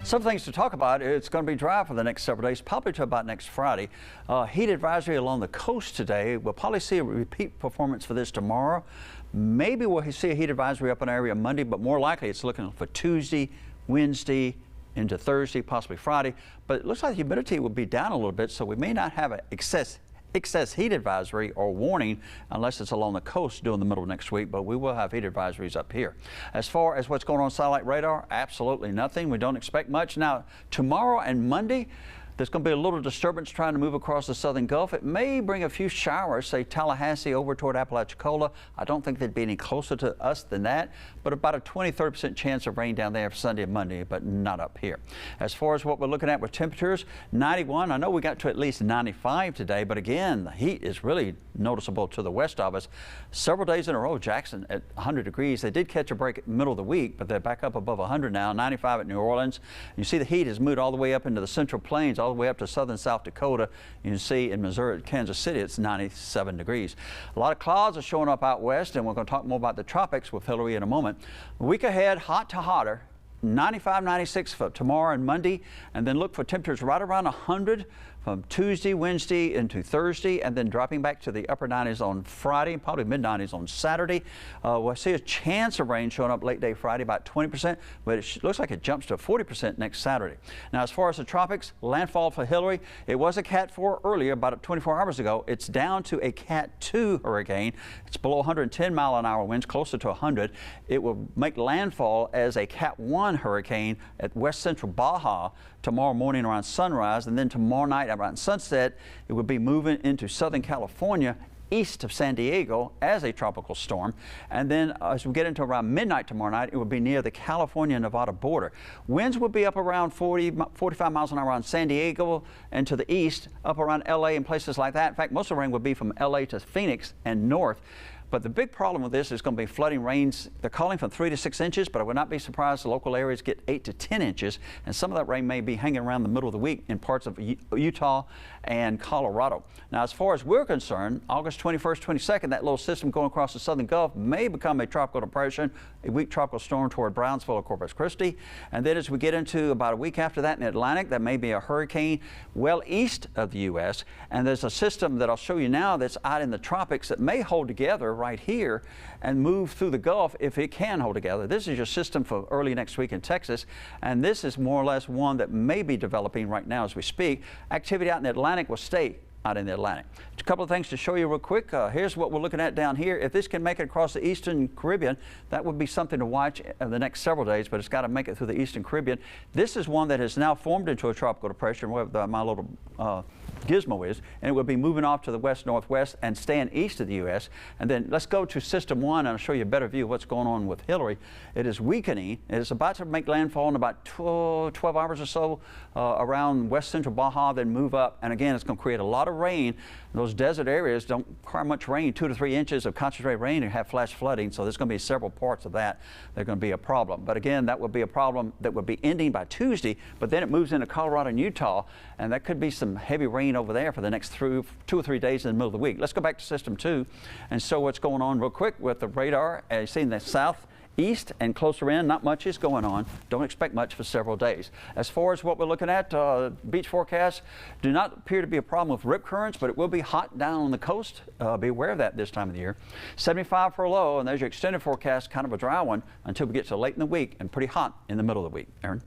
Some things to talk about. It's going to be dry for the next several days, probably to about next Friday. Heat advisory along the coast today. We'll probably see a repeat performance for this tomorrow. Maybe we'll see a heat advisory up in our area Monday, but more likely it's looking for Tuesday, Wednesday, into Thursday, possibly Friday. But it looks like the humidity will be down a little bit, so we may not have an excess heat advisory or warning unless it's along the coast during the middle of next week, but we will have heat advisories up here. As far as what's going on satellite radar, absolutely nothing. We don't expect much. Now, tomorrow and Monday, there's going to be a little disturbance trying to move across the southern Gulf. It may bring a few showers, say Tallahassee over toward Apalachicola. I don't think they'd be any closer to us than that, but about a 20–30% chance of rain down there for Sunday and Monday, but not up here. As far as what we're looking at with temperatures, 91. I know we got to at least 95 today, but again, the heat is really noticeable to the west of us. Several days in a row, Jackson at 100 degrees. They did catch a break at the middle of the week, but they're back up above 100 now, 95 at New Orleans. You see the heat has moved all the way up into the Central Plains, all the way up to southern South Dakota. You can see in Missouri, Kansas City, it's 97 degrees. A lot of clouds are showing up out west, and we're going to talk more about the tropics with Hilary in a moment. A week ahead, hot to hotter. 95, 96 for tomorrow and Monday, and then look for temperatures right around 100 from Tuesday, Wednesday into Thursday, and then dropping back to the upper 90s on Friday, probably mid-90s on Saturday. We'll see a chance of rain showing up late day Friday, about 20%, but it looks like it jumps to 40% next Saturday. Now, as far as the tropics, landfall for Hilary, it was a Cat 4 earlier, about 24 hours ago. It's down to a Cat 2 hurricane. It's below 110-mile-an-hour winds, closer to 100. It will make landfall as a Cat 1 hurricane at west central Baja tomorrow morning around sunrise, and then tomorrow night around sunset it would be moving into Southern California east of San Diego as a tropical storm, and then as we get into around midnight tomorrow night, it will be near the California-Nevada border. Winds will be up around 45 miles an hour on San Diego and to the east, up around LA and places like that. In fact, most of the rain will be from LA to Phoenix and north. But the big problem with this is going to be flooding rains. They're calling for 3 to 6 inches, but I would not be surprised the local areas get 8 to 10 inches. And some of that rain may be hanging around the middle of the week in parts of Utah and Colorado. Now, as far as we're concerned, August 21st, 22nd, that little system going across the southern Gulf may become a tropical depression, a weak tropical storm toward Brownsville or Corpus Christi. And then as we get into about a week after that in the Atlantic, that may be a hurricane well east of the U.S. And there's a system that I'll show you now that's out in the tropics that may hold together right here and move through the Gulf if it can hold together. This is your system for early next week in Texas, and this is more or less one that may be developing right now as we speak. Activity out in the Atlantic will stay out in the Atlantic. A couple of things to show you real quick. Here's what we're looking at down here. If this can make it across the eastern Caribbean, that would be something to watch in the next several days, but it's got to make it through the eastern Caribbean. This is one that has now formed into a tropical depression where my little gizmo is, and it will be moving off to the west-northwest and staying east of the U.S. And then let's go to System 1, and I'll show you a better view of what's going on with Hilary. It is weakening. It is about to make landfall in about 12 hours or so around west central Baja, then move up. And again, it's going to create a lot of rain. Those desert areas don't require much rain, 2 to 3 inches of concentrated rain, and have flash flooding. So there's going to be several parts of that that are going to be a problem. But again, that would be a problem that would be ending by Tuesday, but then it moves into Colorado and Utah, and that could be some heavy rain over there for the next 2 or 3 days in the middle of the week. Let's go back to System 2 and show what's going on real quick with the radar. As you see in the southeast and closer in, not much is going on. Don't expect much for several days. As far as what we're looking at, beach forecasts do not appear to be a problem with rip currents, but it will be hot down on the coast. Be aware of that this time of the year. 75 for a low, and there's your extended forecast, kind of a dry one until we get to late in the week and pretty hot in the middle of the week. Aaron?